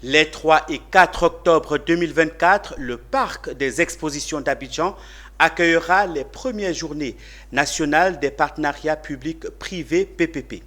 Les 3 et 4 octobre 2024, le parc des expositions d'Abidjan accueillera les premières journées nationales des partenariats publics-privés PPP.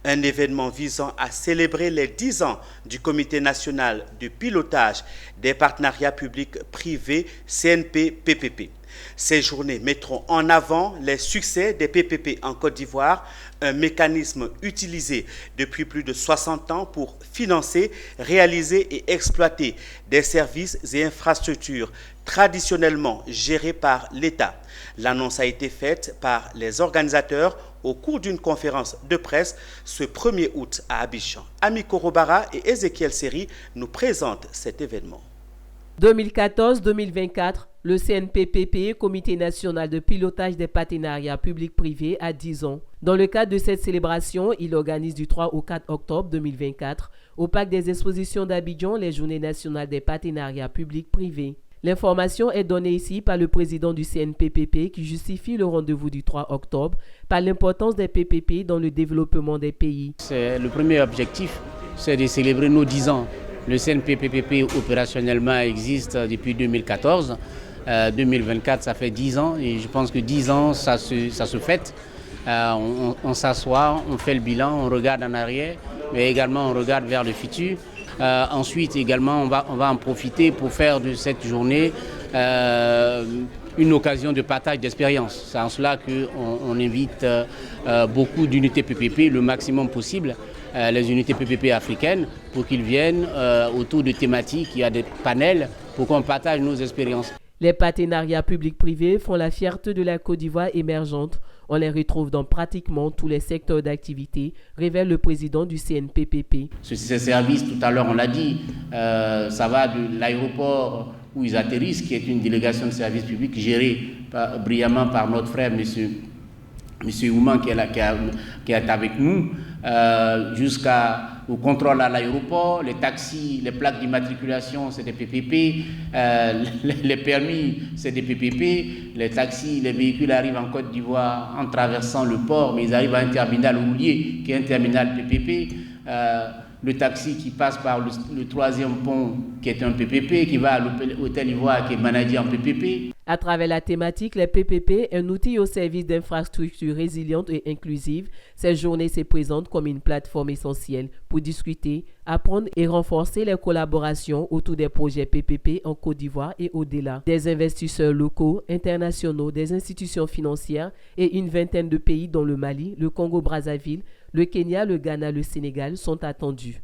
Un événement visant à célébrer les 10 ans du Comité national de pilotage des partenariats publics-privés CNP-PPP. Ces journées mettront en avant les succès des PPP en Côte d'Ivoire, un mécanisme utilisé depuis plus de 60 ans pour financer, réaliser et exploiter des services et infrastructures traditionnellement gérés par l'État. L'annonce a été faite par les organisateurs au cours d'une conférence de presse ce 1er août à Abidjan. Ami Korobara et Ezekiel Seri nous présentent cet événement. 2014-2024, le CNP-PPP, Comité national de pilotage des partenariats publics-privés, a 10 ans. Dans le cadre de cette célébration, il organise du 3 au 4 octobre 2024 au Parc des expositions d'Abidjan les Journées nationales des partenariats publics-privés. L'information est donnée ici par le président du CNP-PPP qui justifie le rendez-vous du 3 octobre par l'importance des PPP dans le développement des pays. Le premier objectif, c'est de célébrer nos 10 ans. Le CNP-PPP opérationnellement existe depuis 2014. 2024, ça fait 10 ans et je pense que 10 ans, ça se fête. On s'assoit, on fait le bilan, on regarde en arrière, mais également on regarde vers le futur. Ensuite, également, on va en profiter pour faire de cette journée une occasion de partage d'expérience. C'est en cela qu'on invite beaucoup d'unités PPP, le maximum possible, les unités PPP africaines, pour qu'ils viennent autour de thématiques. Il y a des panels pour qu'on partage nos expériences. Les partenariats publics-privés font la fierté de la Côte d'Ivoire émergente. On les retrouve dans pratiquement tous les secteurs d'activité, révèle le président du CNP-PPP. Ces services, tout à l'heure on l'a dit, ça va de l'aéroport où ils atterrissent, qui est une délégation de services publics gérée brillamment par notre frère, Monsieur Ouman, qui est avec nous, jusqu'au contrôle à l'aéroport, les taxis, les plaques d'immatriculation, c'est des PPP, les permis, c'est des PPP, les taxis, les véhicules arrivent en Côte d'Ivoire en traversant le port, mais ils arrivent à un terminal houlier, qui est un terminal PPP. Le taxi qui passe par le troisième pont, qui est un PPP, qui va à l'hôtel Ivoire, qui est managé en PPP. À travers la thématique, les PPP, un outil au service d'infrastructures résilientes et inclusives, cette journée se présente comme une plateforme essentielle pour discuter, apprendre et renforcer les collaborations autour des projets PPP en Côte d'Ivoire et au-delà. Des investisseurs locaux, internationaux, des institutions financières et une vingtaine de pays dont le Mali, le Congo-Brazzaville, le Kenya, le Ghana, le Sénégal sont attendus.